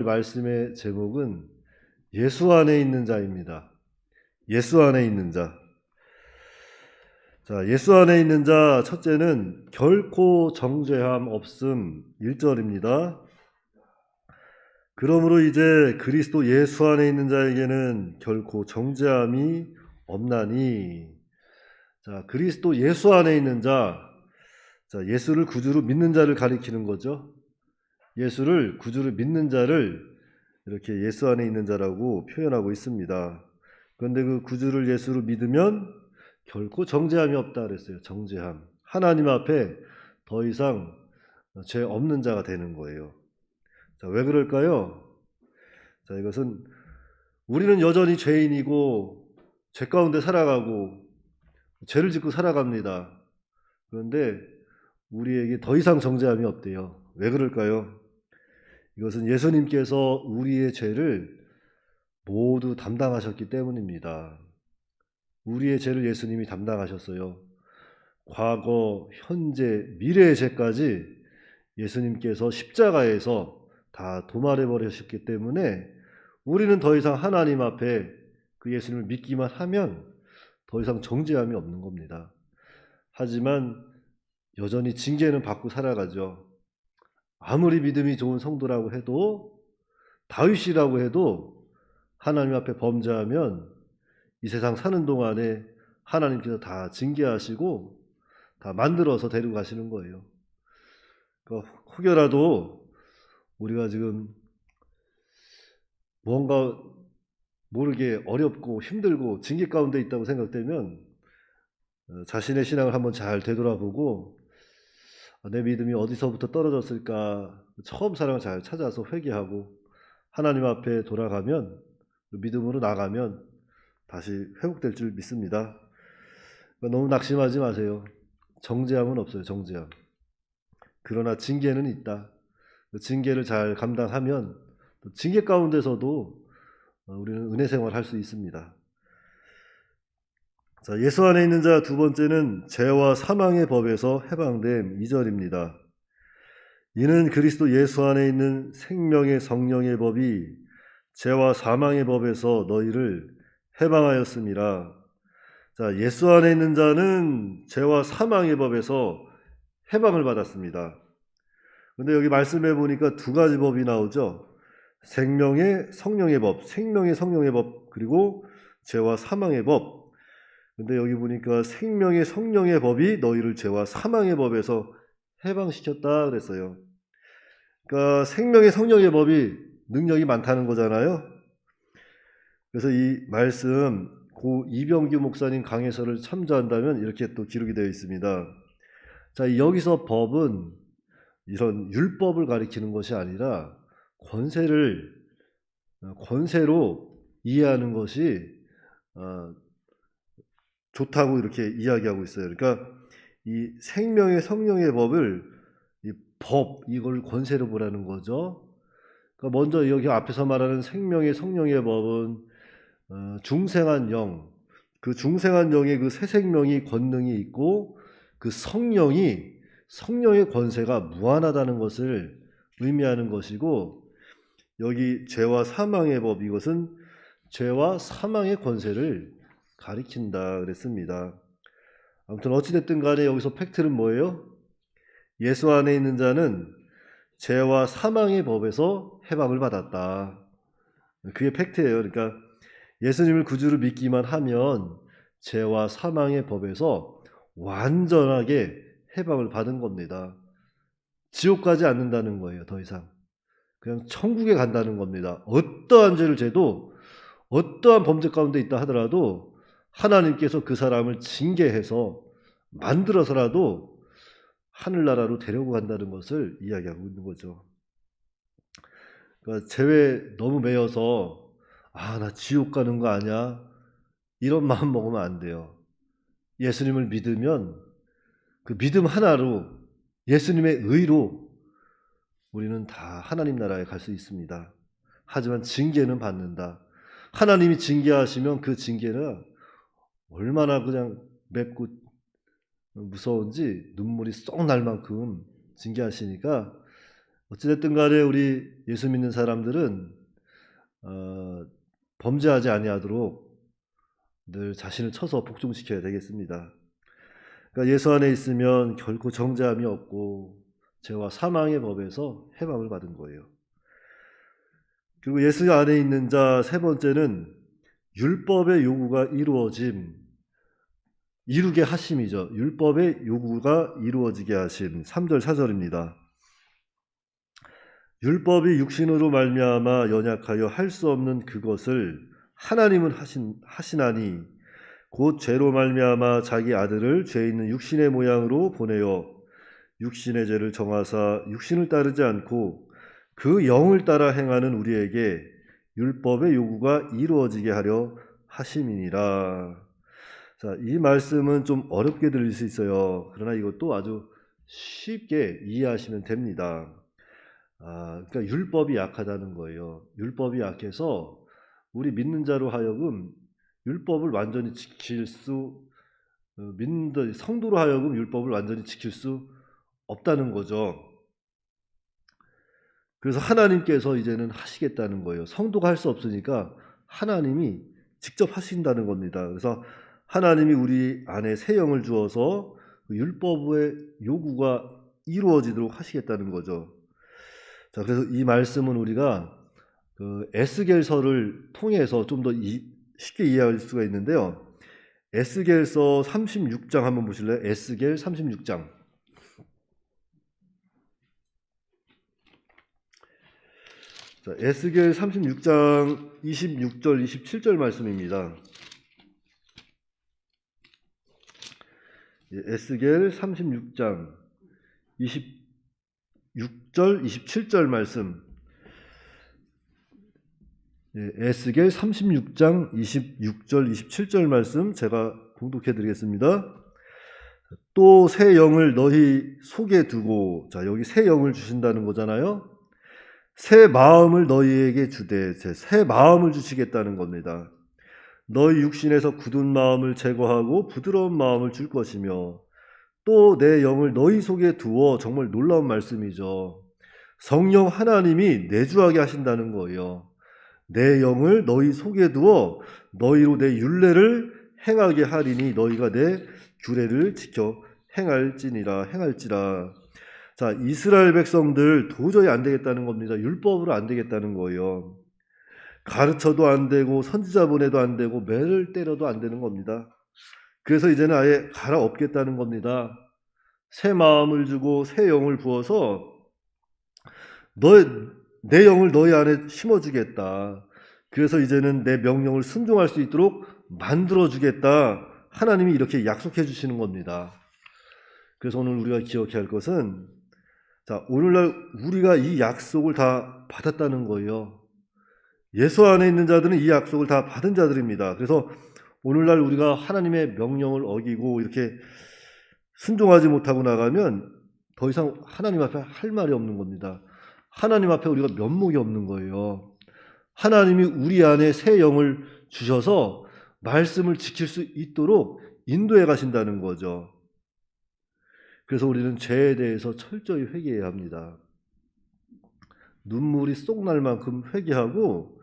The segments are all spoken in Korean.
말씀의 제목은 예수 안에 있는 자입니다. 예수 안에 있는 자. 자, 예수 안에 있는 자 첫째는 결코 정죄함 없음 1절입니다. 그러므로 이제 그리스도 예수 안에 있는 자에게는 결코 정죄함이 없나니. 자, 그리스도 예수 안에 있는 자. 자, 예수를 구주로 믿는 자를 가리키는 거죠. 예수를 구주로 믿는 자를 이렇게 예수 안에 있는 자라고 표현하고 있습니다. 그런데 그 구주를 예수로 믿으면 결코 정죄함이 없다 그랬어요. 정죄함. 하나님 앞에 더 이상 죄 없는 자가 되는 거예요. 자, 왜 그럴까요? 자, 이것은 우리는 여전히 죄인이고 죄 가운데 살아가고 죄를 짓고 살아갑니다. 그런데 우리에게 더 이상 정죄함이 없대요. 왜 그럴까요? 이것은 예수님께서 우리의 죄를 모두 담당하셨기 때문입니다. 우리의 죄를 예수님이 담당하셨어요. 과거, 현재, 미래의 죄까지 예수님께서 십자가에서 다 도말해 버리셨기 때문에 우리는 더 이상 하나님 앞에 그 예수님을 믿기만 하면 더 이상 정죄함이 없는 겁니다. 하지만 여전히 징계는 받고 살아가죠. 아무리 믿음이 좋은 성도라고 해도, 다윗이라고 해도 하나님 앞에 범죄하면 이 세상 사는 동안에 하나님께서 다 징계하시고 다 만들어서 데리고 가시는 거예요. 그러니까 혹여라도 우리가 지금 뭔가 모르게 어렵고 힘들고 징계 가운데 있다고 생각되면 자신의 신앙을 한번 잘 되돌아보고 내 믿음이 어디서부터 떨어졌을까, 처음 사랑을 잘 찾아서 회개하고 하나님 앞에 돌아가면, 믿음으로 나가면 다시 회복될 줄 믿습니다. 너무 낙심하지 마세요. 정죄함은 없어요. 정죄함. 그러나 징계는 있다. 징계를 잘 감당하면 징계 가운데서도 우리는 은혜 생활할 수 있습니다. 자, 예수 안에 있는 자 두 번째는 죄와 사망의 법에서 해방됨 2절입니다. 이는 그리스도 예수 안에 있는 생명의 성령의 법이 죄와 사망의 법에서 너희를 해방하였음이라. 자, 예수 안에 있는 자는 죄와 사망의 법에서 해방을 받았습니다. 근데 여기 말씀해 보니까 두 가지 법이 나오죠. 생명의 성령의 법, 생명의 성령의 법, 그리고 죄와 사망의 법. 근데 여기 보니까 생명의 성령의 법이 너희를 죄와 사망의 법에서 해방시켰다 그랬어요. 그러니까 생명의 성령의 법이 능력이 많다는 거잖아요. 그래서 이 말씀 고 이병규 목사님 강해서를 참조한다면 이렇게 또 기록이 되어 있습니다. 자, 여기서 법은 이런 율법을 가리키는 것이 아니라 권세로 이해하는 것이 좋다고 이렇게 이야기하고 있어요. 그러니까 이 생명의 성령의 법을 이걸 권세로 보라는 거죠. 그러니까 먼저 여기 앞에서 말하는 생명의 성령의 법은 중생한 영, 그 중생한 영의 그 새 생명이 권능이 있고 그 성령의 권세가 무한하다는 것을 의미하는 것이고, 여기 죄와 사망의 법, 이것은 죄와 사망의 권세를 가리킨다 그랬습니다. 아무튼 어찌됐든 간에 여기서 팩트는 뭐예요? 예수 안에 있는 자는 죄와 사망의 법에서 해방을 받았다. 그게 팩트예요. 그러니까 예수님을 구주로 믿기만 하면 죄와 사망의 법에서 완전하게 해방을 받은 겁니다. 지옥 가지 않는다는 거예요. 더 이상. 그냥 천국에 간다는 겁니다. 어떠한 죄를 져도, 어떠한 범죄 가운데 있다 하더라도 하나님께서 그 사람을 징계해서 만들어서라도 하늘나라로 데려고 간다는 것을 이야기하고 있는 거죠. 그러니까 죄에 너무 매여서 나 지옥 가는 거 아니야? 이런 마음 먹으면 안 돼요. 예수님을 믿으면 그 믿음 하나로, 예수님의 의로 우리는 다 하나님 나라에 갈 수 있습니다. 하지만 징계는 받는다. 하나님이 징계하시면 그 징계는 얼마나 그냥 맵고 무서운지 눈물이 쏙 날 만큼 징계하시니까 어찌됐든 간에 우리 예수 믿는 사람들은 범죄하지 아니하도록 늘 자신을 쳐서 복종시켜야 되겠습니다. 그러니까 예수 안에 있으면 결코 정죄함이 없고 죄와 사망의 법에서 해방을 받은 거예요. 그리고 예수 안에 있는 자 세 번째는 율법의 요구가 이루게 하심이죠. 율법의 요구가 이루어지게 하심. 3절 4절입니다. 율법이 육신으로 말미암아 연약하여 할 수 없는 그것을 하나님은 하시나니 곧 죄로 말미암아 자기 아들을 죄 있는 육신의 모양으로 보내어 육신의 죄를 정하사 육신을 따르지 않고 그 영을 따라 행하는 우리에게 율법의 요구가 이루어지게 하려 하심이니라. 자, 이 말씀은 좀 어렵게 들릴 수 있어요. 그러나 이것도 아주 쉽게 이해하시면 됩니다. 그러니까 율법이 약하다는 거예요. 율법이 약해서 우리 믿는 자로 하여금 율법을 완전히 믿는 성도로 하여금 율법을 완전히 지킬 수 없다는 거죠. 그래서 하나님께서 이제는 하시겠다는 거예요. 성도가 할 수 없으니까 하나님이 직접 하신다는 겁니다. 그래서 하나님이 우리 안에 새 영을 주어서 그 율법의 요구가 이루어지도록 하시겠다는 거죠. 자, 그래서 이 말씀은 우리가 그 에스겔서를 통해서 좀 더 쉽게 이해할 수가 있는데요. 에스겔서 36장 한번 보실래요? 에스겔 36장. 자, 에스겔 36장 26절 27절 말씀입니다. 에스겔 36장 26절 27절 말씀. 에스겔 36장 26절 27절 말씀 제가 공독해 드리겠습니다. 또 새 영을 너희 속에 두고, 자, 여기 새 영을 주신다는 거잖아요. 새 마음을 너희에게 주되, 새 마음을 주시겠다는 겁니다. 너희 육신에서 굳은 마음을 제거하고 부드러운 마음을 줄 것이며 또 내 영을 너희 속에 두어, 정말 놀라운 말씀이죠. 성령 하나님이 내주하게 하신다는 거예요. 내 영을 너희 속에 두어 너희로 내 율례를 행하게 하리니 너희가 내 규례를 지켜 행할지라. 자, 이스라엘 백성들 도저히 안 되겠다는 겁니다. 율법으로 안 되겠다는 거예요. 가르쳐도 안 되고 선지자 보내도 안 되고 매를 때려도 안 되는 겁니다. 그래서 이제는 아예 갈아엎겠다는 겁니다. 새 마음을 주고 새 영을 부어서 내 영을 너희 안에 심어주겠다. 그래서 이제는 내 명령을 순종할 수 있도록 만들어주겠다. 하나님이 이렇게 약속해 주시는 겁니다. 그래서 오늘 우리가 기억해야 할 것은, 자, 오늘날 우리가 이 약속을 다 받았다는 거예요. 예수 안에 있는 자들은 이 약속을 다 받은 자들입니다. 그래서 오늘날 우리가 하나님의 명령을 어기고 이렇게 순종하지 못하고 나가면 더 이상 하나님 앞에 할 말이 없는 겁니다. 하나님 앞에 우리가 면목이 없는 거예요. 하나님이 우리 안에 새 영을 주셔서 말씀을 지킬 수 있도록 인도해 가신다는 거죠. 그래서 우리는 죄에 대해서 철저히 회개해야 합니다. 눈물이 쏙 날 만큼 회개하고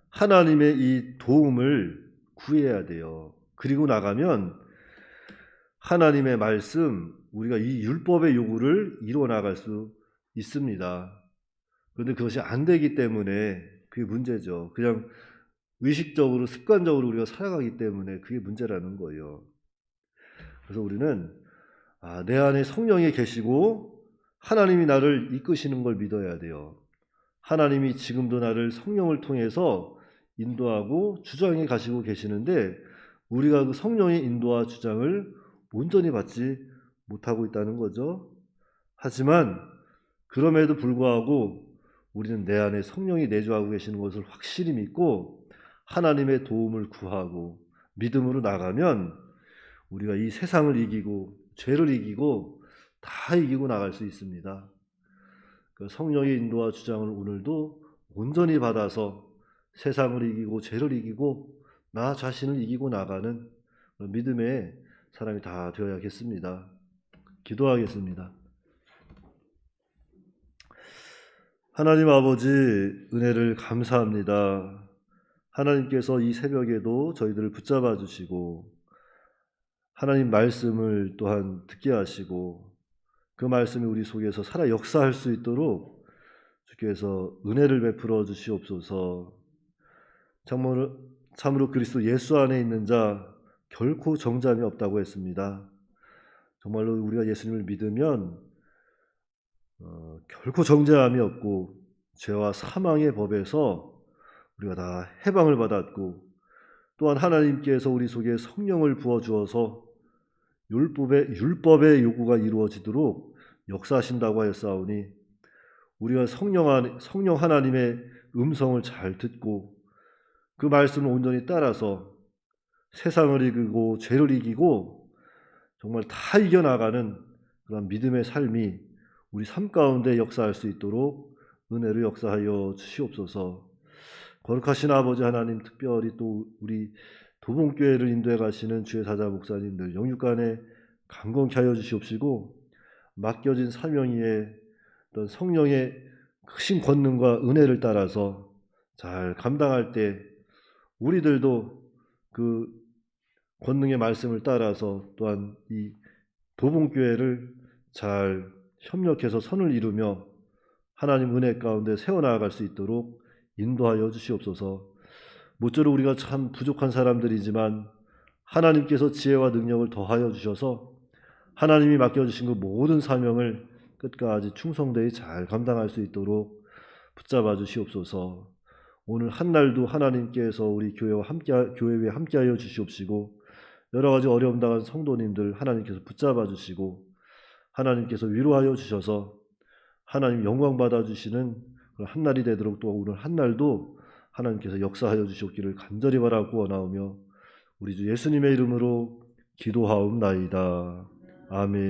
하나님의 이 도움을 구해야 돼요. 그리고 나가면 하나님의 말씀, 우리가 이 율법의 요구를 이루어 나갈 수 있습니다. 그런데 그것이 안 되기 때문에 그게 문제죠. 그냥 의식적으로 습관적으로 우리가 살아가기 때문에 그게 문제라는 거예요. 그래서 우리는 내 안에 성령이 계시고 하나님이 나를 이끄시는 걸 믿어야 돼요. 하나님이 지금도 나를 성령을 통해서 인도하고 주장해 가시고 계시는데 우리가 그 성령의 인도와 주장을 온전히 받지 못하고 있다는 거죠. 하지만 그럼에도 불구하고 우리는 내 안에 성령이 내주하고 계시는 것을 확실히 믿고 하나님의 도움을 구하고 믿음으로 나가면 우리가 이 세상을 이기고 죄를 이기고 다 이기고 나갈 수 있습니다. 그 성령의 인도와 주장을 오늘도 온전히 받아서 세상을 이기고 죄를 이기고 나 자신을 이기고 나가는 믿음의 사람이 다 되어야겠습니다. 기도하겠습니다. 하나님 아버지 은혜를 감사합니다. 하나님께서 이 새벽에도 저희들을 붙잡아 주시고 하나님 말씀을 또한 듣게 하시고 그 말씀이 우리 속에서 살아 역사할 수 있도록 주께서 은혜를 베풀어 주시옵소서. 참으로 그리스도 예수 안에 있는 자 결코 정잠이 없다고 했습니다. 정말로 우리가 예수님을 믿으면 결코 정죄함이 없고 죄와 사망의 법에서 우리가 다 해방을 받았고 또한 하나님께서 우리 속에 성령을 부어주어서 율법의 요구가 이루어지도록 역사하신다고 하였사오니 우리가 성령 하나님의 음성을 잘 듣고 그 말씀을 온전히 따라서 세상을 이기고 죄를 이기고 정말 다 이겨나가는 그런 믿음의 삶이 우리 삶 가운데 역사할 수 있도록 은혜로 역사하여 주시옵소서. 거룩하신 아버지 하나님, 특별히 또 우리 도봉교회를 인도해 가시는 주의 사자 목사님들 영육간에 강건케 하여 주시옵시고 맡겨진 사명 위에 어떤 성령의 크신 권능과 은혜를 따라서 잘 감당할 때 우리들도 그 권능의 말씀을 따라서 또한 이 도봉교회를 잘 협력해서 선을 이루며 하나님 은혜 가운데 세워나갈 수 있도록 인도하여 주시옵소서. 모쪼록 우리가 참 부족한 사람들이지만 하나님께서 지혜와 능력을 더하여 주셔서 하나님이 맡겨주신 그 모든 사명을 끝까지 충성되이 잘 감당할 수 있도록 붙잡아 주시옵소서. 오늘 한날도 하나님께서 우리 교회 위에 함께하여 주시옵시고 여러 가지 어려움 당한 성도님들 하나님께서 붙잡아 주시고 하나님께서 위로하여 주셔서 하나님 영광 받아 주시는 한날이 되도록 또 오늘 한날도 하나님께서 역사하여 주시옵기를 간절히 바라고 원하오며 우리 주 예수님의 이름으로 기도하옵나이다. 아멘.